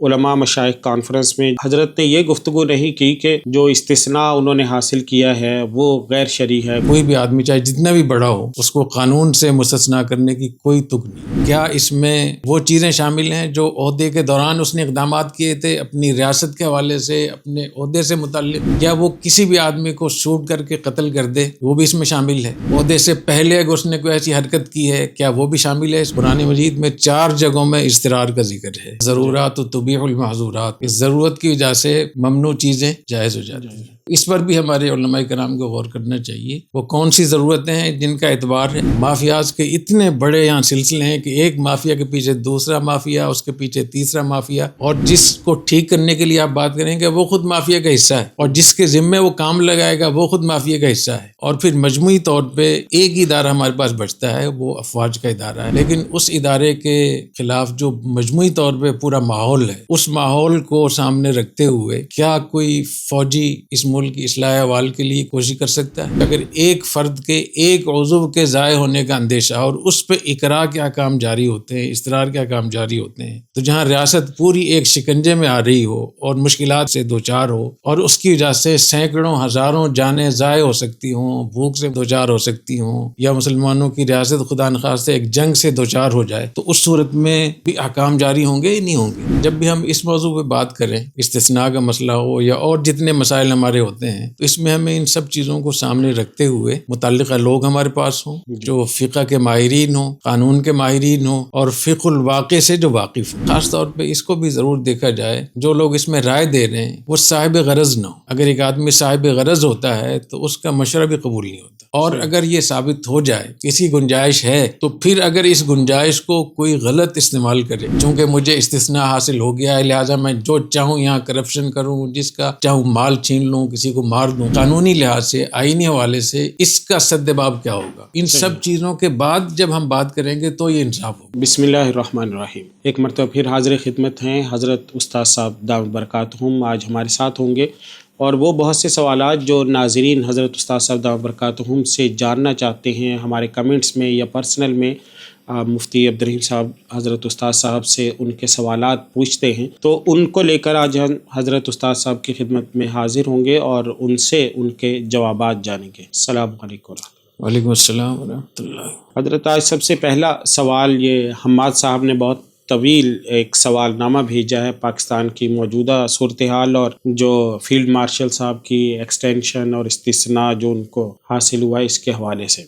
علماء مشائخ کانفرنس میں حضرت نے یہ گفتگو نہیں کی کہ جو استثناء انہوں نے حاصل کیا ہے وہ غیر شرعی ہے۔ کوئی بھی آدمی چاہے جتنا بھی بڑا ہو اس کو قانون سے مستثنیٰ کرنے کی کوئی تک نہیں۔ کیا اس میں وہ چیزیں شامل ہیں جو عہدے کے دوران اس نے اقدامات کیے تھے اپنی ریاست کے حوالے سے، اپنے عہدے سے متعلق؟ کیا وہ کسی بھی آدمی کو شوٹ کر کے قتل کر دے، وہ بھی اس میں شامل ہے؟ عہدے سے پہلے اگر اس نے کوئی ایسی حرکت کی ہے، کیا وہ بھی شامل ہے؟ اس قرآن مجید میں 4 جگہوں میں اضطرار کا ذکر ہے۔ ضرورات تبیح المحظورات، اس ضرورت کی وجہ سے ممنوع چیزیں جائز ہو جاتی ہیں۔ اس پر بھی ہمارے علماء کرام کو غور کرنا چاہیے، وہ کون سی ضرورتیں ہیں جن کا اعتبار ہے۔ مافیاز کے اتنے بڑے یہاں سلسلے ہیں کہ ایک مافیا کے پیچھے دوسرا مافیا، اس کے پیچھے تیسرا مافیا، اور جس کو ٹھیک کرنے کے لیے آپ بات کریں گے وہ خود مافیا کا حصہ ہے، اور جس کے ذمے وہ کام لگائے گا وہ خود مافیا کا حصہ ہے۔ اور پھر مجموعی طور پہ ایک ہی ادارہ ہمارے پاس بچتا ہے، وہ افواج کا ادارہ ہے، لیکن اس ادارے کے خلاف جو مجموعی طور پہ پورا ماحول ہے، اس ماحول کو سامنے رکھتے ہوئے کیا کوئی فوجی اس ملک کی اصلاح احوال کے لیے کوشش کر سکتا ہے؟ اگر ایک فرد کے، ایک عضو کے ضائع ہونے کا اندیشہ اور اس پہ اقراء کے احکام جاری ہوتے ہیں، اضطرار کے احکام جاری ہوتے ہیں، تو جہاں ریاست پوری ایک شکنجے میں آ رہی ہو اور مشکلات سے دوچار ہو، اور اس کی وجہ سے سینکڑوں ہزاروں جانیں ضائع ہو سکتی ہوں، بھوک سے دوچار ہو سکتی ہوں، یا مسلمانوں کی ریاست خدا نخواستہ ایک جنگ سے دوچار ہو جائے، تو اس صورت میں بھی احکام جاری ہوں گے یا نہیں ہوں گے؟ جب بھی ہم اس موضوع پہ بات کریں، استثناء کا مسئلہ ہو یا اور جتنے مسائل ہمارے ہوتے ہیں، تو اس میں ہمیں ان سب چیزوں کو سامنے رکھتے ہوئے متعلقہ لوگ ہمارے پاس ہوں جو فقہ کے ماہرین ہوں، قانون کے ماہرین ہوں، اور فقہ الواقع سے جو واقف ہوں۔ خاص طور پہ اس کو بھی ضرور دیکھا جائے جو لوگ اس میں رائے دے رہے ہیں وہ صاحب غرض نہ ہو۔ اگر ایک آدمی صاحب غرض ہوتا ہے تو اس کا مشورہ بھی قبول نہیں ہوتا، اور اگر یہ ثابت ہو جائے کسی گنجائش ہے، تو پھر اگر اس گنجائش کو کوئی غلط استعمال کرے، چونکہ مجھے استثناء حاصل ہو گیا ہے لہٰذا میں جو چاہوں یہاں کرپشن کروں، جس کا چاہوں مال چھین لوں، کسی کو مار دوں، قانونی لحاظ سے، آئینی حوالے سے اس کا سدباب کیا ہوگا؟ ان سب چیزوں کے بعد جب ہم بات کریں گے تو یہ انصاف ہوگا۔ بسم اللہ الرحمن الرحیم۔ ایک مرتبہ پھر حاضر خدمت ہیں حضرت استاد صاحب دامت برکاتہم، آج ہمارے ساتھ ہوں گے، اور وہ بہت سے سوالات جو ناظرین حضرت استاد صاحب دامت برکاتہم سے جاننا چاہتے ہیں ہمارے کمنٹس میں یا پرسنل میں مفتی عبدالرحیم صاحب حضرت استاد صاحب سے ان کے سوالات پوچھتے ہیں، تو ان کو لے کر آج ہم حضرت استاد صاحب کی خدمت میں حاضر ہوں گے اور ان سے ان کے جوابات جانیں گے۔ السلام علیکم۔ وعلیکم السلام ورحمۃ اللہ۔ حضرت آج سب سے پہلا سوال یہ حماد صاحب نے بہت طویل ایک سوال نامہ بھیجا ہے پاکستان کی موجودہ صورتحال اور جو فیلڈ مارشل صاحب کی ایکسٹینشن اور استثناء جو ان کو حاصل ہوا ہے اس کے حوالے سے۔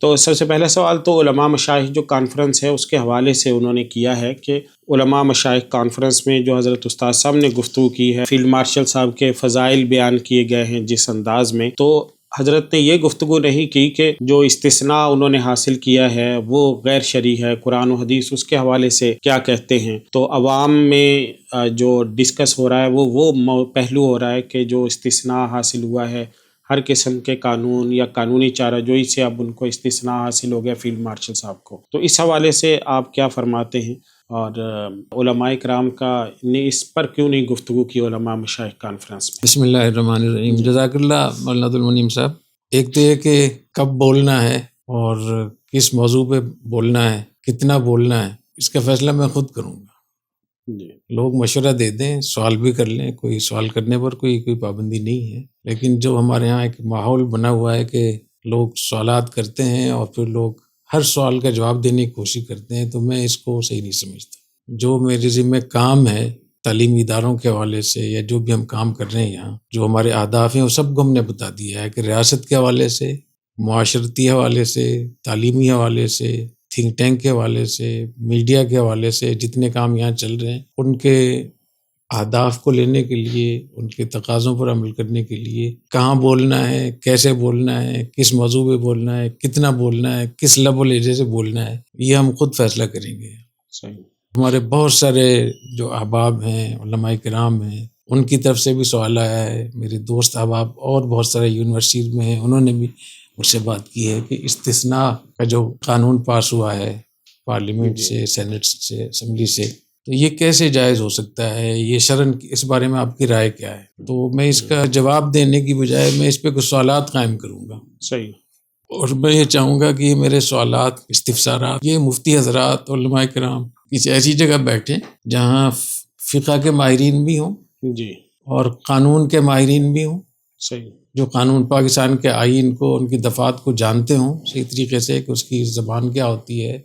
تو سب سے پہلا سوال تو علماء مشائخ جو کانفرنس ہے اس کے حوالے سے انہوں نے کیا ہے کہ علماء مشائخ کانفرنس میں جو حضرت استاد صاحب نے گفتگو کی ہے، فیلڈ مارشل صاحب کے فضائل بیان کیے گئے ہیں جس انداز میں، تو حضرت نے یہ گفتگو نہیں کی کہ جو استثناء انہوں نے حاصل کیا ہے وہ غیر شرعی ہے، قرآن و حدیث اس کے حوالے سے کیا کہتے ہیں۔ تو عوام میں جو ڈسکس ہو رہا ہے وہ پہلو ہو رہا ہے کہ جو استثناء حاصل ہوا ہے ہر قسم کے قانون یا قانونی چارہ جوئی سے اب ان کو استثناء حاصل ہو گیا فیلڈ مارشل صاحب کو، تو اس حوالے سے آپ کیا فرماتے ہیں؟ اور علماء کرام کا نے اس پر کیوں نہیں گفتگو کی علماء مشائخ کانفرنس میں؟ بسم اللہ الرحمن الرحیم۔ جزاک اللہ مولانا عبدالمنعم صاحب۔ ایک تو یہ کہ کب بولنا ہے اور کس موضوع پہ بولنا ہے، کتنا بولنا ہے، اس کا فیصلہ میں خود کروں گا۔ جی، لوگ مشورہ دے دیں، سوال بھی کر لیں، کوئی سوال کرنے پر کوئی پابندی نہیں ہے، لیکن جو ہمارے ہاں ایک ماحول بنا ہوا ہے کہ لوگ سوالات کرتے ہیں اور پھر لوگ ہر سوال کا جواب دینے کی کوشش کرتے ہیں، تو میں اس کو صحیح نہیں سمجھتا۔ جو میرے ذمہ کام ہے تعلیمی اداروں کے حوالے سے یا جو بھی ہم کام کر رہے ہیں یہاں، جو ہمارے اہداف ہیں وہ سب کو ہم نے بتا دیا ہے کہ ریاست کے حوالے سے، معاشرتی حوالے سے، تعلیمی حوالے سے، تھنک ٹینک کے حوالے سے، میڈیا کے حوالے سے جتنے کام یہاں چل رہے ہیں ان کے اہداف کو لینے کے لیے، ان کے تقاضوں پر عمل کرنے کے لیے کہاں بولنا ہے، کیسے بولنا ہے، کس موضوع پہ بولنا ہے، کتنا بولنا ہے، کس لب و لہجے سے بولنا ہے، یہ ہم خود فیصلہ کریں گے۔ صحیح۔ ہمارے بہت سارے جو احباب ہیں، علماء کرام ہیں، ان کی طرف سے بھی سوال آیا ہے، میرے دوست احباب اور بہت سارے یونیورسٹیز میں ہیں، انہوں نے بھی مجھ سے بات کی ہے کہ استثناء کا جو قانون پاس ہوا ہے پارلیمنٹ سے، سینٹ سے، اسمبلی سے، تو یہ کیسے جائز ہو سکتا ہے، یہ شرعاً اس بارے میں آپ کی رائے کیا ہے؟ تو میں اس کا جواب دینے کی بجائے میں اس پہ کچھ سوالات قائم کروں گا۔ صحیح۔ اور میں یہ چاہوں گا کہ یہ میرے سوالات، استفسارات، یہ مفتی حضرات، علماء کرام کسی ایسی جگہ بیٹھیں جہاں فقہ کے ماہرین بھی ہوں جی اور قانون کے ماہرین بھی ہوں، صحیح، جو قانون پاکستان کے آئین کو، ان کی دفعات کو جانتے ہوں صحیح طریقے سے کہ اس کی زبان کیا ہوتی ہے۔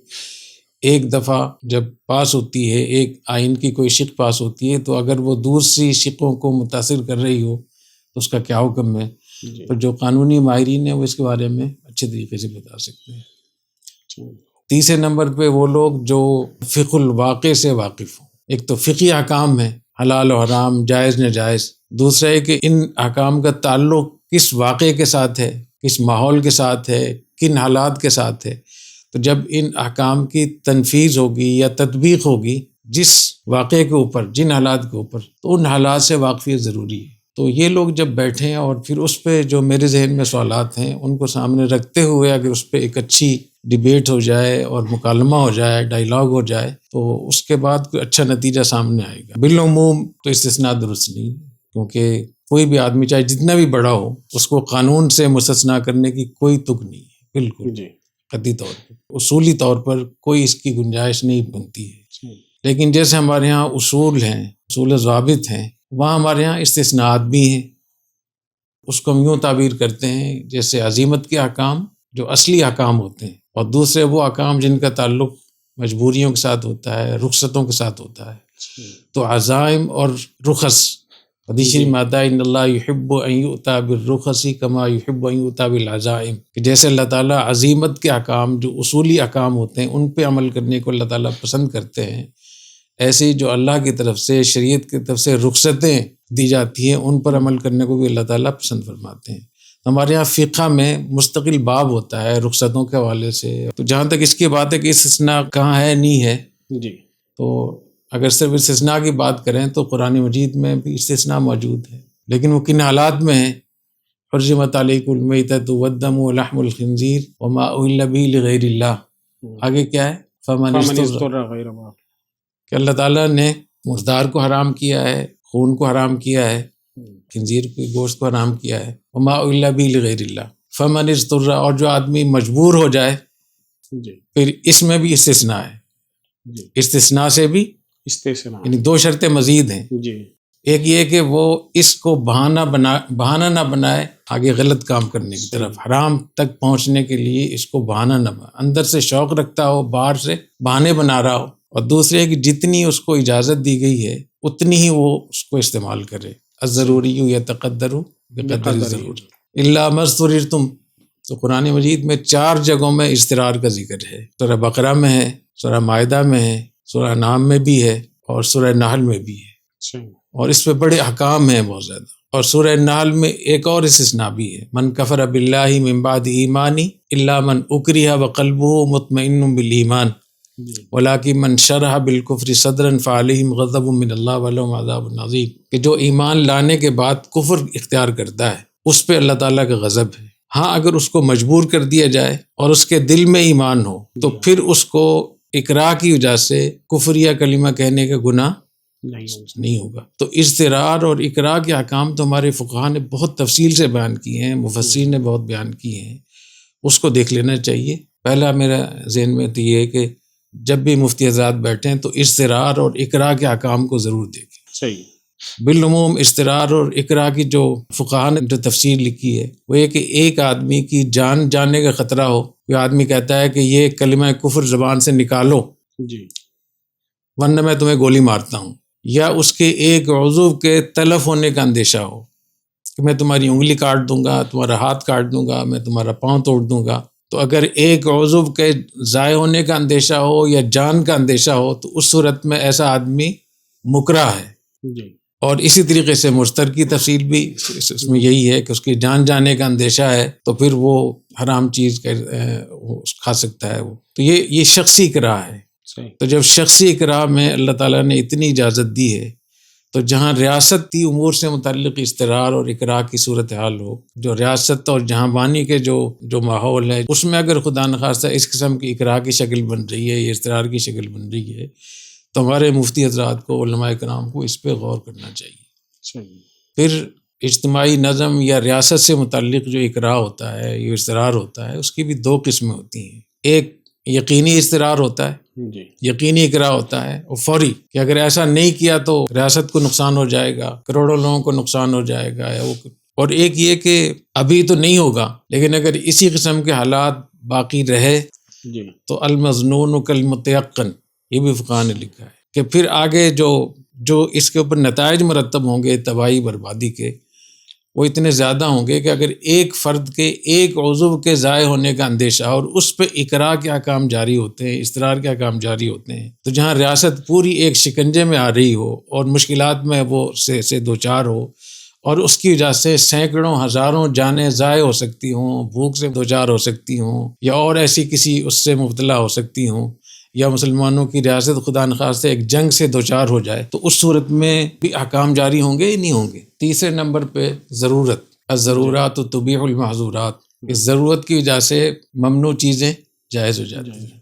ایک دفعہ جب پاس ہوتی ہے، ایک آئین کی کوئی شق پاس ہوتی ہے، تو اگر وہ دوسری شقوں کو متاثر کر رہی ہو تو اس کا کیا حکم ہے، جی تو جو قانونی ماہرین ہیں وہ اس کے بارے میں اچھے طریقے سے بتا سکتے ہیں۔ تیسرے نمبر پہ وہ لوگ جو فقہ الواقع سے واقف ہوں۔ ایک تو فقہی احکام ہے، حلال و حرام، جائز ناجائز۔ دوسرا ہے کہ ان احکام کا تعلق کس واقعے کے ساتھ ہے، کس ماحول کے ساتھ ہے، کن حالات کے ساتھ ہے۔ تو جب ان احکام کی تنفیذ ہوگی یا تطبیق ہوگی جس واقعے کے اوپر، جن حالات کے اوپر، تو ان حالات سے واقفیت ضروری ہے۔ تو یہ لوگ جب بیٹھیں اور پھر اس پہ جو میرے ذہن میں سوالات ہیں ان کو سامنے رکھتے ہوئے اگر اس پہ ایک اچھی ڈیبیٹ ہو جائے اور مکالمہ ہو جائے، ڈائیلاگ ہو جائے، تو اس کے بعد کوئی اچھا نتیجہ سامنے آئے گا۔ بالعموم تو استثناء درست نہیں، کیونکہ کوئی بھی آدمی چاہے جتنا بھی بڑا ہو، اس کو قانون سے مستثنیٰ کرنے کی کوئی تک نہیں ہے، بالکل جی قطعی طور پر، اصولی طور پر کوئی اس کی گنجائش نہیں بنتی ہے۔ لیکن جیسے ہمارے ہاں اصول ہیں، اصول ضوابط ہیں، وہاں ہمارے ہاں استثناءات بھی ہیں۔ اس کو ہم یوں تعبیر کرتے ہیں جیسے عزیمت کے احکام جو اصلی احکام ہوتے ہیں، اور دوسرے وہ احکام جن کا تعلق مجبوریوں کے ساتھ ہوتا ہے، رخصتوں کے ساتھ ہوتا ہے۔ تو عزائم اور رخص، حدیث شریف میں آتا ہے ان اللہ یحب ان یؤتی بالرخص کما یحب ان یؤتی بالعزائم، کہ جیسے اللہ تعالیٰ عزیمت کے احکام جو اصولی احکام ہوتے ہیں ان پہ عمل کرنے کو اللہ تعالیٰ پسند کرتے ہیں، ایسے ہی جو اللہ کی طرف سے، شریعت کی طرف سے رخصتیں دی جاتی ہیں ان پر عمل کرنے کو بھی اللہ تعالیٰ پسند فرماتے ہیں۔ ہمارے یہاں فقہ میں مستقل باب ہوتا ہے رخصتوں کے حوالے سے۔ تو جہاں تک اس کی بات ہے کہ استثناء کہاں ہے نہیں ہے، جی تو اگر صرف استثناء کی بات کریں تو قرآن مجید میں بھی استثناء موجود ہے، لیکن وہ کن حالات میں ہے؟ حرمت علیکم المیتۃ والدم ولحم الخنزیر وما اہل بہ لغیر اللہ۔ آگے کیا ہے؟ فمن اضطر، غیر باغ، کہ اللہ تعالیٰ نے مردار کو حرام کیا ہے، خون کو حرام کیا ہے، خنزیر کے گوشت کو حرام کیا ہے، وما اہل بہ لغیر اللہ فمن اضطر، اور جو آدمی مجبور ہو جائے، جی پھر اس میں بھی استثناء ہے۔ جی استثناء سے بھی استثناء، یعنی دو شرطیں مزید ہیں۔ جی ایک یہ کہ وہ اس کو بہانہ نہ بنائے آگے غلط کام کرنے کی طرف، حرام تک پہنچنے کے لیے اس کو بہانہ نہ بنائے، اندر سے شوق رکھتا ہو، باہر سے بہانے بنا رہا ہو۔ اور دوسرے کہ جتنی اس کو اجازت دی گئی ہے اتنی ہی وہ اس کو استعمال کرے۔ الضروری یتقدر بقدر الضرور الا ما اضطررتم۔ تو قرآن مجید میں 4 جگہوں میں اضطرار کا ذکر ہے۔ سورہ بقرہ میں ہے، سورہ مائدہ میں ہے، سورہ انعام میں بھی ہے، اور سورہ نحل میں بھی ہے، صحیح، اور اس پہ بڑے احکام ہیں بہت زیادہ۔ اور سورہ نحل میں ایک اور استثناء بھی ہے، من کفر باللہ من بعد ایمانی الا من اکرہ وقلبہ مطمئن بالایمان ولکن من شرح بالکفر صدرا فعلیہم غضب من اللہ ولہم عذاب عظیم، کہ جو ایمان لانے کے بعد کفر اختیار کرتا ہے اس پہ اللہ تعالیٰ کا غضب ہے۔ ہاں اگر اس کو مجبور کر دیا جائے اور اس کے دل میں ایمان ہو تو پھر اس کو اکراہ کی وجہ سے کفر یا کلمہ کہنے کا گناہ نہیں ہوگا۔ تو اضطرار اور اکراہ کے احکام تو ہمارے فقہاء نے بہت تفصیل سے بیان کیے ہیں، مفسرین نے بہت بیان کیے ہیں، اس کو دیکھ لینا چاہیے۔ پہلا میرا ذہن میں تو یہ ہے کہ جب بھی مفتی حضرات بیٹھیں تو اضطرار اور اکراہ کے احکام کو ضرور دیکھیں۔ صحیح، بالعموم اضطرار اور اکراہ کی جو فقہاء نے جو تفسیر لکھی ہے وہ یہ کہ ایک آدمی کی جان جانے کا خطرہ ہو، کوئی آدمی کہتا ہے کہ یہ کلمہ کفر زبان سے نکالو جی ورنہ میں تمہیں گولی مارتا ہوں، یا اس کے ایک عضو کے تلف ہونے کا اندیشہ ہو کہ میں تمہاری انگلی کاٹ دوں گا، تمہارا ہاتھ کاٹ دوں گا، میں تمہارا پاؤں توڑ دوں گا، تو اگر ایک عضو کے ضائع ہونے کا اندیشہ ہو یا جان کا اندیشہ ہو تو اس صورت میں ایسا آدمی مکرہ ہے۔ جی اور اسی طریقے سے مضطر کی تفصیل بھی اس میں یہی ہے کہ اس کی جان جانے کا اندیشہ ہے تو پھر وہ حرام چیز کھا سکتا ہے وہ، تو یہ شخصی اکراہ ہے۔ صحیح، تو جب شخصی اکراہ میں اللہ تعالیٰ نے اتنی اجازت دی ہے تو جہاں ریاستی امور سے متعلق اضطرار اور اکراہ کی صورتحال ہو، جو ریاست اور جہاں بانی کے جو ماحول ہے اس میں اگر خدا نخواستہ اس قسم کی اکراہ کی شکل بن رہی ہے یا اضطرار کی شکل بن رہی ہے تو ہمارے مفتی حضرات کو، علماء کرام کو اس پہ غور کرنا چاہیے۔ صحیح، پھر اجتماعی نظم یا ریاست سے متعلق جو اکراہ ہوتا ہے یا اضطرار ہوتا ہے اس کی بھی 2 قسمیں ہوتی ہیں۔ ایک یقینی اضطرار ہوتا ہے، جی یقینی اقرار ہوتا ہے اور فوری، کہ اگر ایسا نہیں کیا تو ریاست کو نقصان ہو جائے گا، کروڑوں لوگوں کو نقصان ہو جائے گا، اور ایک یہ کہ ابھی تو نہیں ہوگا لیکن اگر اسی قسم کے حالات باقی رہے جی تو المظنون کالمتیقن، یہ بھی فقہ نے لکھا ہے کہ پھر آگے جو اس کے اوپر نتائج مرتب ہوں گے تباہی بربادی کے، وہ اتنے زیادہ ہوں گے کہ اگر ایک فرد کے ایک عضو کے ضائع ہونے کا اندیشہ اور اس پہ اقرار کے احکام جاری ہوتے ہیں، اصرار کے احکام جاری ہوتے ہیں، تو جہاں ریاست پوری ایک شکنجے میں آ رہی ہو اور مشکلات میں وہ سے دوچار ہو اور اس کی وجہ سے سینکڑوں ہزاروں جانیں ضائع ہو سکتی ہوں، بھوک سے دوچار ہو سکتی ہوں، یا اور ایسی کسی اس سے مبتلا ہو سکتی ہوں، یا مسلمانوں کی ریاست خدا نخواستہ ایک جنگ سے دوچار ہو جائے، تو اس صورت میں بھی احکام جاری ہوں گے یا نہیں ہوں گے۔ تیسرے نمبر پہ ضرورت، الضرورات تبیح المحظورات، اس ضرورت کی وجہ سے ممنوع چیزیں جائز ہو جاتی ہیں۔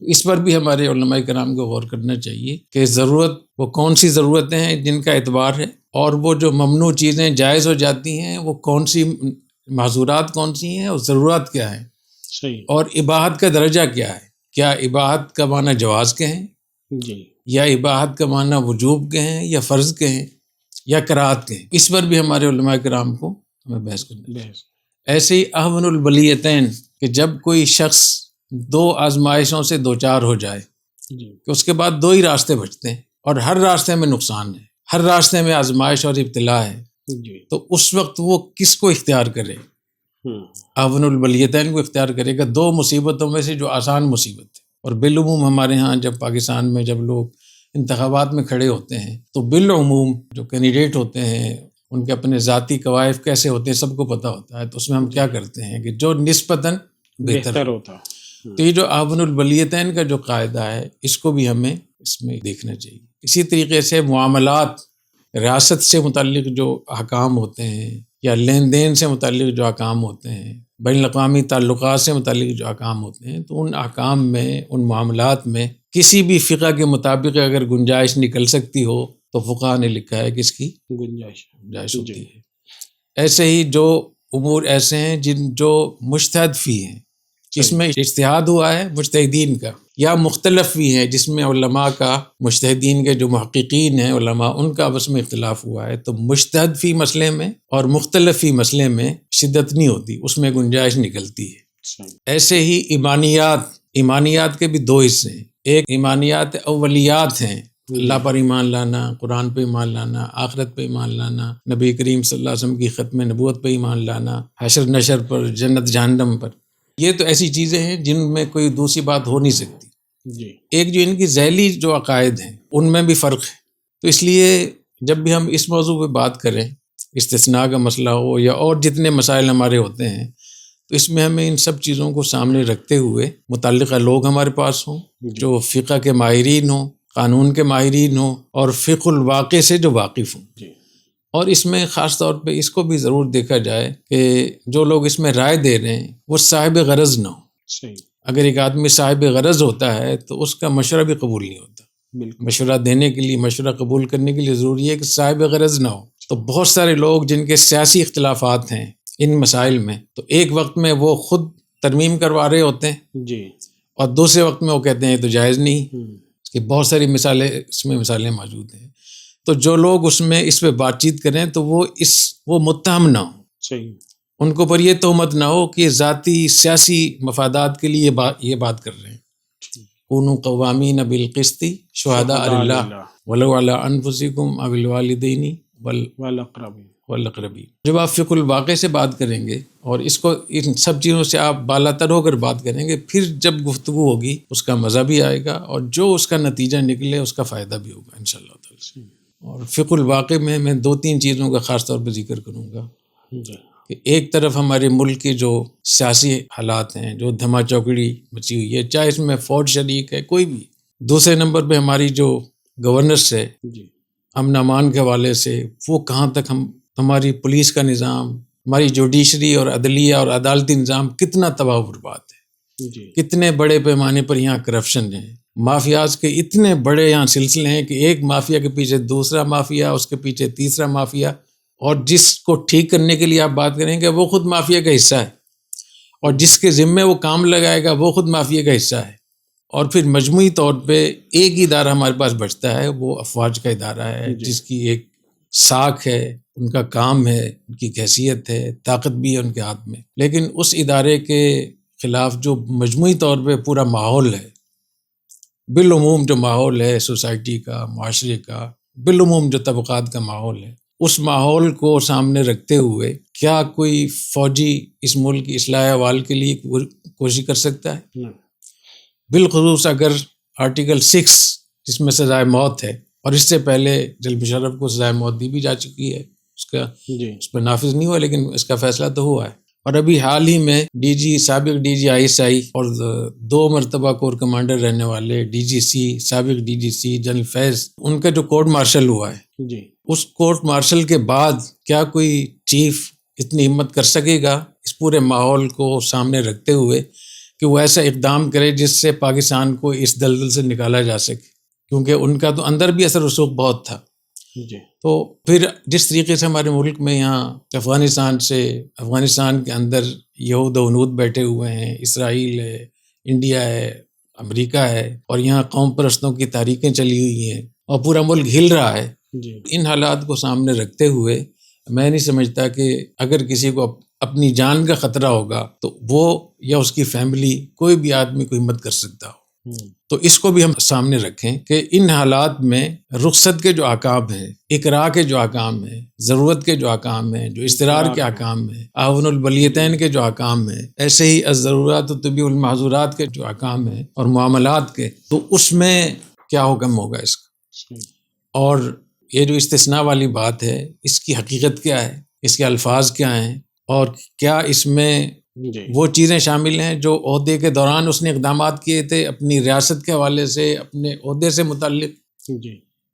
اس پر بھی ہمارے علماء کرام کو غور کرنا چاہیے کہ ضرورت وہ کون سی ضرورتیں ہیں جن کا اعتبار ہے، اور وہ جو ممنوع چیزیں جائز ہو جاتی ہیں وہ کون سی معذورات کون سی ہیں اور ضرورات کیا ہیں، صحیح اور اباحت کا درجہ کیا ہے، کیا اباحت کا معنی جواز کے ہیں، جی یا اباحت کا معنی وجوب کے ہیں، یا فرض کے ہیں، یا کراہت کے ہیں۔ اس پر بھی ہمارے علماء کرام کو ہمیں بحث کرنا چاہیے۔ بحث ایسے ہی احون البلیتین، کہ جب کوئی شخص دو آزمائشوں سے دوچار ہو جائے جی کہ اس کے بعد دو ہی راستے بچتے ہیں اور ہر راستے میں نقصان ہے، ہر راستے میں آزمائش اور ابتلا ہے، جی تو اس وقت وہ کس کو اختیار کرے؟ احون البلیتین کو اختیار کرے گا، دو مصیبتوں میں سے جو آسان مصیبت ہے۔ اور بالعموم ہمارے ہاں جب پاکستان میں جب لوگ انتخابات میں کھڑے ہوتے ہیں تو بالعموم جو کینڈیڈیٹ ہوتے ہیں ان کے اپنے ذاتی قوائف کیسے ہوتے ہیں سب کو پتہ ہوتا ہے، تو اس میں ہم کیا کرتے ہیں کہ جو نسبتاً بہتر ہوتا تو یہ جو احون البلیتین کا جو قاعدہ ہے اس کو بھی ہمیں اس میں دیکھنا چاہیے۔ اسی طریقے سے معاملات، ریاست سے متعلق جو احکام ہوتے ہیں یا لین دین سے متعلق جو احکام ہوتے ہیں، بین الاقوامی تعلقات سے متعلق جو احکام ہوتے ہیں، تو ان احکام میں، ان معاملات میں کسی بھی فقہ کے مطابق اگر گنجائش نکل سکتی ہو تو فقہ نے لکھا ہے کہ اس کی گنجائش ہوتی ہے۔ ایسے ہی جو امور ایسے ہیں جو مجتہد فی ہیں، جس میں اجتہاد ہوا ہے مجتہدین کا، یا مختلف بھی ہیں جس میں علماء کا، مجتہدین کے جو محققین ہیں علماء، ان کا آپس میں اختلاف ہوا ہے، تو مجتہد فی مسئلے میں اور مختلف فی مسئلے میں شدت نہیں ہوتی، اس میں گنجائش نکلتی ہے۔ ایسے ہی ایمانیات کے بھی دو حصے ہیں، ایک ایمانیات اولیات ہیں، اللہ پر ایمان لانا، قرآن پہ ایمان لانا، آخرت پہ ایمان لانا، نبی کریم صلی اللہ علیہ وسلم کی ختم نبوت پہ ایمان لانا، حشر نشر پر، جنت جہنم پر۔ یہ تو ایسی چیزیں ہیں جن میں کوئی دوسری بات ہو نہیں سکتی۔ جی ایک جو ان کی ذیلی جو عقائد ہیں ان میں بھی فرق ہے، تو اس لیے جب بھی ہم اس موضوع پہ بات کریں، استثناء کا مسئلہ ہو یا اور جتنے مسائل ہمارے ہوتے ہیں، تو اس میں ہمیں ان سب چیزوں کو سامنے رکھتے ہوئے متعلقہ لوگ ہمارے پاس ہوں جو فقہ کے ماہرین ہوں، قانون کے ماہرین ہوں، اور فقہ الواقع سے جو واقف ہوں۔ اور اس میں خاص طور پہ اس کو بھی ضرور دیکھا جائے کہ جو لوگ اس میں رائے دے رہے ہیں وہ صاحب غرض نہ ہو۔ اگر ایک آدمی صاحب غرض ہوتا ہے تو اس کا مشورہ بھی قبول نہیں ہوتا۔ مشورہ دینے کے لیے، مشورہ قبول کرنے کے لیے ضروری ہے کہ صاحب غرض نہ ہو۔ تو بہت سارے لوگ جن کے سیاسی اختلافات ہیں ان مسائل میں، تو ایک وقت میں وہ خود ترمیم کروا رہے ہوتے ہیں جی اور دوسرے وقت میں وہ کہتے ہیں تو جائز نہیں۔ اس کی بہت ساری مثالیں موجود ہیں۔ تو جو لوگ اس پہ بات چیت کریں تو وہ متہم نہ ہوں، صحیح، ان کو پر یہ تہمت نہ ہو کہ ذاتی سیاسی مفادات کے لیے یہ بات کر رہے ہیں۔ کونوا قوامین بالقسط شہداء للہ ولو علی انفسکم او الوالدین والاقربین۔ جب آپ فقہ الواقع سے بات کریں گے اور اس کو ان سب چیزوں سے آپ بالا تر ہو کر بات کریں گے، پھر جب گفتگو ہوگی اس کا مزہ بھی آئے گا اور جو اس کا نتیجہ نکلے اس کا فائدہ بھی ہوگا انشاءاللہ تعالی۔ اور فقہ الواقع میں میں 2-3 چیزوں کا خاص طور پہ ذکر کروں گا کہ ایک طرف ہمارے ملک کے جو سیاسی حالات ہیں، جو دھما چوکڑی مچی ہوئی ہے، چاہے اس میں فوج شریک ہے کوئی بھی۔ دوسرے نمبر پہ ہماری جو گورننس ہے امن امان کے حوالے سے، وہ کہاں تک ہماری پولیس کا نظام، ہماری جوڈیشری اور عدلیہ اور عدالتی نظام کتنا تباہ و برباد ہے، کتنے بڑے پیمانے پر یہاں کرپشن ہے، مافیاز کے اتنے بڑے یہاں سلسلے ہیں کہ ایک مافیا کے پیچھے دوسرا مافیا، اس کے پیچھے تیسرا مافیا، اور جس کو ٹھیک کرنے کے لیے آپ بات کریں گے وہ خود مافیا کا حصہ ہے، اور جس کے ذمے وہ کام لگائے گا وہ خود مافیا کا حصہ ہے۔ اور پھر مجموعی طور پہ ایک ہی ادارہ ہمارے پاس بچتا ہے، وہ افواج کا ادارہ ہے، جس کی ایک ساکھ ہے، ان کا کام ہے، ان کی حیثیت ہے، طاقت بھی ہے ان کے ہاتھ میں. لیکن اس ادارے کے خلاف جو مجموعی طور پہ پورا ماحول ہے، بالعموم جو ماحول ہے سوسائٹی کا، معاشرے کا، بالعموم جو طبقات کا ماحول ہے، اس ماحول کو سامنے رکھتے ہوئے کیا کوئی فوجی اس ملک کی اصلاح احوال کے لیے کوشش کر سکتا ہے؟ بالخصوص اگر آرٹیکل 6 جس میں سزائے موت ہے، اور اس سے پہلے جنرل مشرف کو سزائے موت دی بھی جا چکی ہے، اس پر نافذ نہیں ہوا، لیکن اس کا فیصلہ تو ہوا ہے. اور ابھی حال ہی میں سابق ڈی جی ISI اور 2 مرتبہ کور کمانڈر رہنے والے DGC، سابق DGC جنرل فیض، ان کا جو کورٹ مارشل ہوا ہے، اس کورٹ مارشل کے بعد کیا کوئی چیف اتنی ہمت کر سکے گا اس پورے ماحول کو سامنے رکھتے ہوئے کہ وہ ایسا اقدام کرے جس سے پاکستان کو اس دلدل سے نکالا جا سکے؟ کیونکہ ان کا تو اندر بھی اثر رسوخ بہت تھا. تو پھر جس طریقے سے ہمارے ملک میں یہاں افغانستان کے اندر یہود و ہنود بیٹھے ہوئے ہیں، اسرائیل ہے، انڈیا ہے، امریکہ ہے، اور یہاں قوم پرستوں کی تحریکیں چلی ہوئی ہیں اور پورا ملک ہل رہا ہے. ان حالات کو سامنے رکھتے ہوئے میں نہیں سمجھتا کہ اگر کسی کو اپنی جان کا خطرہ ہوگا تو وہ یا اس کی فیملی، کوئی بھی آدمی کو ہمت کر سکتا ہو. تو اس کو بھی ہم سامنے رکھیں کہ ان حالات میں رخصت کے جو احکام ہیں، اقراء کے جو احکام ہیں، ضرورت کے جو احکام ہیں، جو اضطرار کے احکام ہیں، اعون البلیتین کے جو احکام ہیں، ایسے ہی الضرورات تبیح المحظورات کے جو احکام ہیں اور معاملات کے، تو اس میں کیا حکم ہوگا اس کا. اور یہ جو استثناء والی بات ہے، اس کی حقیقت کیا ہے، اس کے الفاظ کیا ہیں، اور کیا اس میں وہ چیزیں شامل ہیں جو عہدے کے دوران اس نے اقدامات کیے تھے اپنی ریاست کے حوالے سے، اپنے عہدے سے متعلق،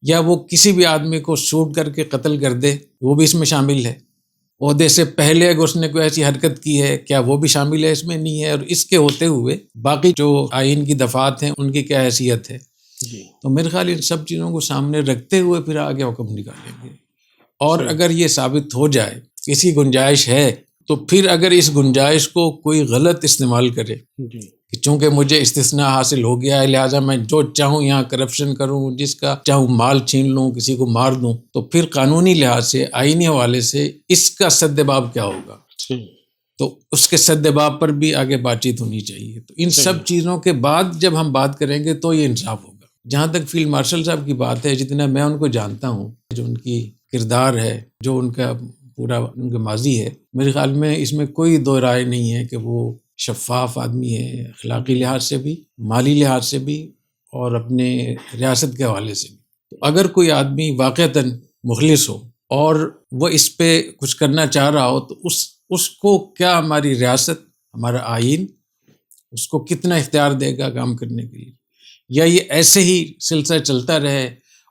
یا وہ کسی بھی آدمی کو شوٹ کر کے قتل کر دے، وہ بھی اس میں شامل ہے. عہدے سے پہلے اگر اس نے کوئی ایسی حرکت کی ہے، کیا وہ بھی شامل ہے؟ اس میں نہیں ہے. اور اس کے ہوتے ہوئے باقی جو آئین کی دفعات ہیں ان کی کیا حیثیت ہے. تو میرے خیال ان سب چیزوں کو سامنے رکھتے ہوئے پھر آگے حکم نکالیں گے. اور اگر یہ ثابت ہو جائے کسی گنجائش ہے، تو پھر اگر اس گنجائش کو کوئی غلط استعمال کرے کہ چونکہ مجھے استثناء حاصل ہو گیا ہے لہٰذا میں جو چاہوں یہاں کرپشن کروں، جس کا چاہوں مال چھین لوں، کسی کو مار دوں، تو پھر قانونی لحاظ سے، آئینی حوالے سے اس کا سدباب کیا ہوگا. تو اس کے سدباب پر بھی آگے بات چیت ہونی چاہیے. تو ان سب چیزوں کے بعد جب ہم بات کریں گے تو یہ انصاف ہوگا. جہاں تک فیلڈ مارشل صاحب کی بات ہے، جتنا میں ان کو جانتا ہوں، جو ان کی کردار ہے، جو ان کا پورا ان کا ماضی ہے، میرے خیال میں اس میں کوئی دو رائے نہیں ہے کہ وہ شفاف آدمی ہے، اخلاقی لحاظ سے بھی، مالی لحاظ سے بھی، اور اپنے ریاست کے حوالے سے بھی. تو اگر کوئی آدمی واقعتاً مخلص ہو اور وہ اس پہ کچھ کرنا چاہ رہا ہو، تو اس کو کیا ہماری ریاست، ہمارا آئین اس کو کتنا اختیار دے گا کام کرنے کے لیے، یا یہ ایسے ہی سلسلہ چلتا رہے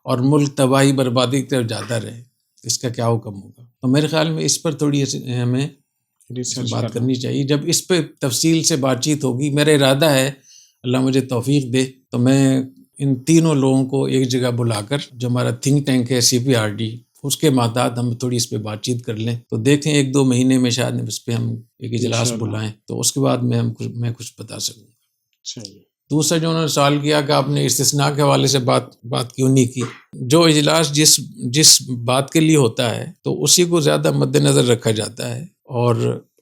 اور ملک تباہی بربادی کی طرف جاتا رہے، اس کا کیا حکم ہوگا. تو میرے خیال میں اس پر تھوڑی ہمیں بات کرنی چاہیے. جب اس پہ تفصیل سے بات چیت ہوگی، میرا ارادہ ہے، اللہ مجھے توفیق دے، تو میں ان تینوں لوگوں کو ایک جگہ بلا کر، جو ہمارا تھنک ٹینک ہے CPRD، اس کے ماتحت ہم تھوڑی اس پہ بات چیت کر لیں. تو دیکھیں 1-2 مہینے میں شاید اس پہ ہم ایک اجلاس بلائیں، تو اس کے بعد میں کچھ بتا سکوں گا. دوسرا جو انہوں نے سوال کیا کہ آپ نے استثناء کے حوالے سے بات کیوں نہیں کی. جو اجلاس جس بات کے لیے ہوتا ہے تو اسی کو زیادہ مد نظر رکھا جاتا ہے، اور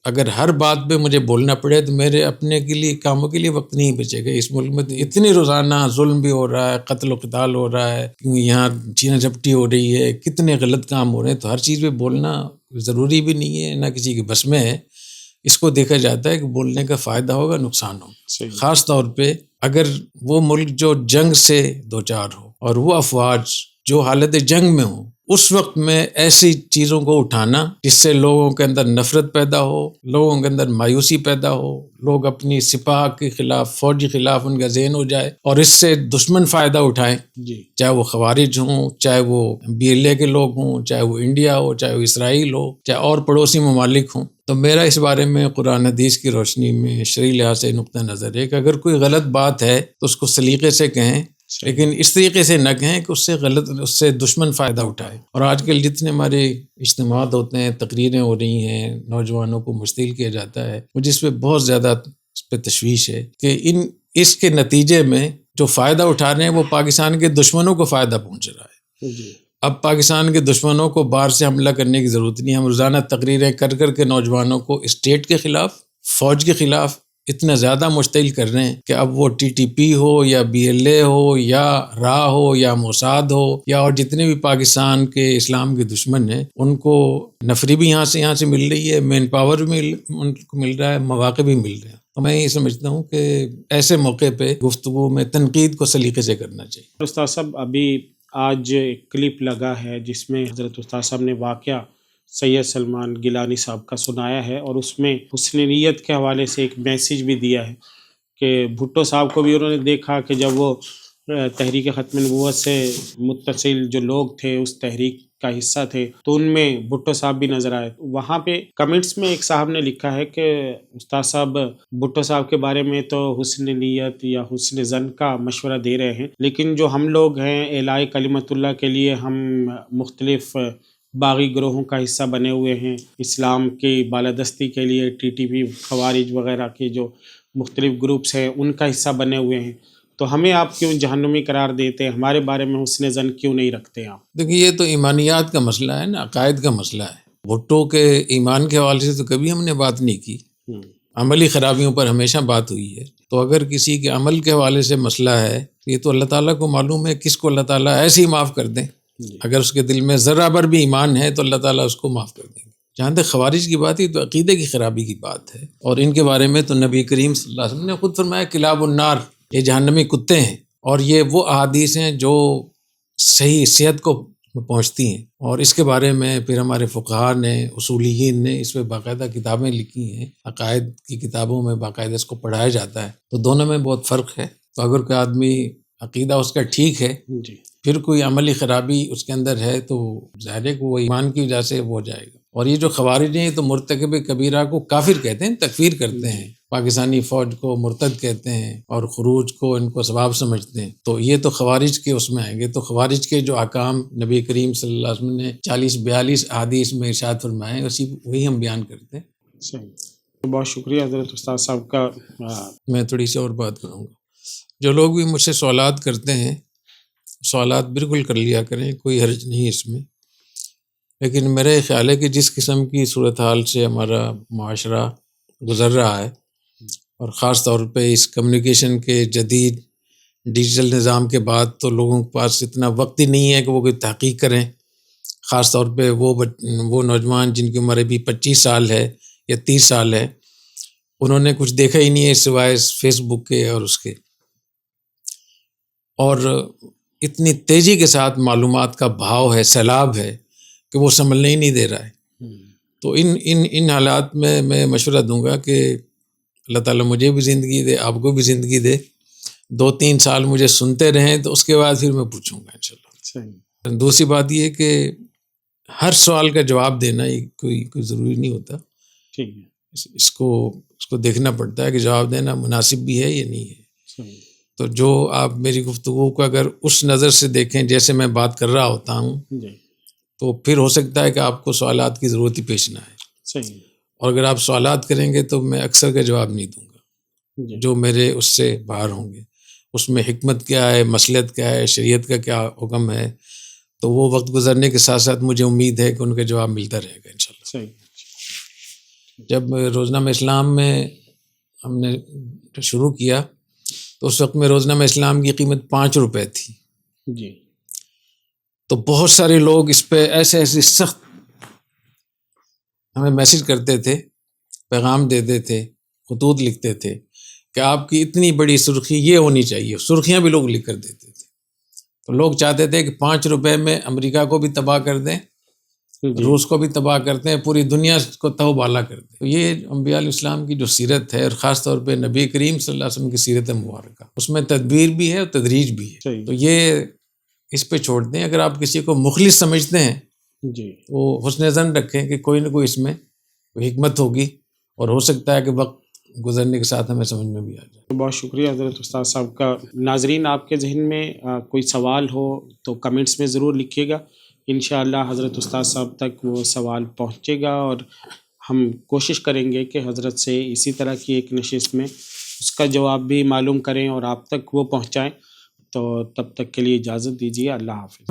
اگر ہر بات پہ مجھے بولنا پڑے تو میرے اپنے کے لیے کاموں کے لیے وقت نہیں بچے گا. اس ملک میں تو اتنی روزانہ ظلم بھی ہو رہا ہے، قتل و قتال ہو رہا ہے، یہاں چینہ جھپٹی ہو رہی ہے، کتنے غلط کام ہو رہے ہیں، تو ہر چیز پہ بولنا ضروری بھی نہیں ہے، نہ کسی کے بس میں ہے. اس کو دیکھا جاتا ہے کہ بولنے کا فائدہ ہوگا، نقصان ہو. خاص طور پہ اگر وہ ملک جو جنگ سے دوچار ہو اور وہ افواج جو حالت جنگ میں ہوں، اس وقت میں ایسی چیزوں کو اٹھانا جس سے لوگوں کے اندر نفرت پیدا ہو، لوگوں کے اندر مایوسی پیدا ہو، لوگ اپنی سپاہ کے خلاف، فوج کے خلاف ان کا ذہن ہو جائے اور اس سے دشمن فائدہ اٹھائیں، چاہے وہ خوارج ہوں، چاہے وہ BLA کے لوگ ہوں، چاہے وہ انڈیا ہو، چاہے وہ اسرائیل ہو، چاہے اور پڑوسی ممالک ہوں. تو میرا اس بارے میں قرآن حدیث کی روشنی میں شرعی لحاظ سے نقطہ نظر ہے کہ اگر کوئی غلط بات ہے تو اس کو سلیقے سے کہیں، لیکن اس طریقے سے نہ کہیں کہ اس سے دشمن فائدہ اٹھائے. اور آج کل جتنے ہمارے اجتماعات ہوتے ہیں، تقریریں ہو رہی ہیں، نوجوانوں کو مشتعل کیا جاتا ہے، مجھے اس پہ بہت زیادہ اس پہ تشویش ہے کہ ان اس کے نتیجے میں جو فائدہ اٹھا رہے ہیں وہ پاکستان کے دشمنوں کو فائدہ پہنچ رہا ہے. اب پاکستان کے دشمنوں کو باہر سے حملہ کرنے کی ضرورت نہیں. ہم روزانہ تقریریں کر کر کے نوجوانوں کو اسٹیٹ کے خلاف، فوج کے خلاف اتنا زیادہ مشتعل کر رہے ہیں کہ اب وہ ٹی ٹی پی ہو یا بی ایل اے ہو یا را ہو یا موساد ہو یا اور جتنے بھی پاکستان کے اسلام کے دشمن ہیں، ان کو نفری بھی یہاں سے مل رہی ہے، مین پاور بھی ان کو مل رہا ہے، مواقع بھی مل رہے ہیں. تو میں یہ سمجھتا ہوں کہ ایسے موقع پہ گفتگو میں تنقید کو سلیقے سے کرنا چاہیے. استاد صاحب، ابھی آج ایک کلپ لگا ہے جس میں حضرت استاد صاحب نے واقعہ سید سلمان گیلانی صاحب کا سنایا ہے، اور اس میں حسن نیت کے حوالے سے ایک میسیج بھی دیا ہے کہ بھٹو صاحب کو بھی انہوں نے دیکھا کہ جب وہ تحریک ختم نبوت سے متصل جو لوگ تھے اس تحریک کا حصہ تھے تو ان میں بھٹو صاحب بھی نظر آئے. وہاں پہ کمنٹس میں ایک صاحب نے لکھا ہے کہ استاد صاحب بھٹو صاحب کے بارے میں تو حسن نیت یا حسن ظن کا مشورہ دے رہے ہیں، لیکن جو ہم لوگ ہیں اعلاء کلمت اللہ کے لیے ہم مختلف باغی گروہوں کا حصہ بنے ہوئے ہیں، اسلام کی بالادستی کے لیے ٹی ٹی پی، خوارج وغیرہ کے جو مختلف گروپس ہیں ان کا حصہ بنے ہوئے ہیں، تو ہمیں آپ کیوں جہنمی قرار دیتے ہیں؟ ہمارے بارے میں حسن ظن کیوں نہیں رکھتے آپ؟ دیکھیے، یہ تو ایمانیات کا مسئلہ ہے نا، عقائد کا مسئلہ ہے. بھٹو کے ایمان کے حوالے سے تو کبھی ہم نے بات نہیں کی. عملی خرابیوں پر ہمیشہ بات ہوئی ہے. تو اگر کسی کے عمل کے حوالے سے مسئلہ ہے یہ تو اللہ تعالیٰ کو معلوم ہے کس کو اللہ تعالیٰ ایسے ہی معاف کر دیں. اگر اس کے دل میں ذرہ بھر بھی ایمان ہے تو اللہ تعالیٰ اس کو معاف کر دیں گے. جہاں تک خوارج کی بات ہے تو عقیدے کی خرابی کی بات ہے، اور ان کے بارے میں تو نبی کریم صلی اللہ علیہ وسلم نے خود فرمایا کلاب النار، یہ جہنمی کتے ہیں. اور یہ وہ احادیث ہیں جو صحیح صحت کو پہنچتی ہیں، اور اس کے بارے میں پھر ہمارے فقہاء نے، اصولیین نے اس پہ باقاعدہ کتابیں لکھی ہیں. عقائد کی کتابوں میں باقاعدہ اس کو پڑھایا جاتا ہے. تو دونوں میں بہت فرق ہے. تو اگر کوئی آدمی عقیدہ اس کا ٹھیک ہے پھر کوئی عملی خرابی اس کے اندر ہے تو ظاہر ہے کہ وہ ایمان کی وجہ سے وہ ہو جائے گا. اور یہ جو خوارج ہیں تو مرتکب کبیرہ کو کافر کہتے ہیں، تکفیر کرتے ہیں. پاکستانی فوج کو مرتد کہتے ہیں اور خروج کو ان کو ثواب سمجھتے ہیں. تو یہ تو خوارج کے اس میں آئیں گے. تو خوارج کے جو احکام نبی کریم صلی اللہ علیہ وسلم نے 40-42 احادیث میں ارشاد فرمائے وہی ہم بیان کرتے ہیں. صحیح. بہت شکریہ حضرت استاد صاحب کا. میں تھوڑی سی اور بات کروں گا. جو لوگ بھی مجھ سے سوالات کرتے ہیں، سوالات بالکل کر لیا کریں، کوئی حرج نہیں اس میں. لیکن میرا خیال ہے کہ جس قسم کی صورتحال سے ہمارا معاشرہ گزر رہا ہے، اور خاص طور پہ اس کمیونیکیشن کے جدید ڈیجیٹل نظام کے بعد تو لوگوں کے پاس اتنا وقت ہی نہیں ہے کہ وہ کوئی تحقیق کریں. خاص طور پہ وہ نوجوان جن کی عمر ابھی 25 سال ہے یا 30 سال ہے، انہوں نے کچھ دیکھا ہی نہیں ہے سوائے فیس بک کے اور اس کے. اور اتنی تیزی کے ساتھ معلومات کا بہاؤ ہے، سیلاب ہے کہ وہ سنبھلنے ہی نہیں دے رہا ہے. تو ان حالات میں میں مشورہ دوں گا کہ اللہ تعالیٰ مجھے بھی زندگی دے، آپ کو بھی زندگی دے، 2-3 سال مجھے سنتے رہیں تو اس کے بعد پھر میں پوچھوں گا انشاءاللہ. دوسری بات یہ کہ ہر سوال کا جواب دینا یہ کوئی ضروری نہیں ہوتا. اس کو دیکھنا پڑتا ہے کہ جواب دینا مناسب بھی ہے یا نہیں ہے. تو جو آپ میری گفتگو کو اگر اس نظر سے دیکھیں جیسے میں بات کر رہا ہوتا ہوں تو پھر ہو سکتا ہے کہ آپ کو سوالات کی ضرورت ہی پیش نہ آئے. اور اگر آپ سوالات کریں گے تو میں اکثر کا جواب نہیں دوں گا جو میرے اس سے باہر ہوں گے. اس میں حکمت کیا ہے، مصلحت کیا ہے، شریعت کا کیا حکم ہے، تو وہ وقت گزرنے کے ساتھ ساتھ مجھے امید ہے کہ ان کا جواب ملتا رہے گا انشاءاللہ. جب روزنامہ اسلام میں ہم نے شروع کیا تو اس وقت میں روزنامہ اسلام کی قیمت 5 روپے تھی. تو بہت سارے لوگ اس پہ ایسے سخت ہمیں میسج کرتے تھے، پیغام دیتے تھے، خطوط لکھتے تھے کہ آپ کی اتنی بڑی سرخی یہ ہونی چاہیے. سرخیاں بھی لوگ لکھ کر دیتے تھے. تو لوگ چاہتے تھے کہ 5 روپے میں امریکہ کو بھی تباہ کر دیں، روس کو بھی تباہ کرتے ہیں، پوری دنیا کو تہو بالا کر دیں. تو یہ انبیاء علیہ السلام کی جو سیرت ہے، اور خاص طور پہ نبی کریم صلی اللہ علیہ وسلم کی سیرت مبارکہ، اس میں تدبیر بھی ہے اور تدریج بھی ہے. تو یہ اس پہ چھوڑ دیں. اگر آپ کسی کو مخلص سمجھتے ہیں وہ حسن ظن رکھیں کہ کوئی نہ کوئی اس میں کوئی حکمت ہوگی، اور ہو سکتا ہے کہ وقت گزرنے کے ساتھ ہمیں سمجھ میں بھی آ جائے. بہت شکریہ حضرت استاد صاحب کا. ناظرین، آپ کے ذہن میں کوئی سوال ہو تو کمنٹس میں ضرور لکھیے گا. انشاءاللہ حضرت استاد صاحب تک وہ سوال پہنچے گا، اور ہم کوشش کریں گے کہ حضرت سے اسی طرح کی ایک نشست میں اس کا جواب بھی معلوم کریں اور آپ تک وہ پہنچائیں. تو تب تک کے لیے اجازت دیجیے. اللہ حافظ.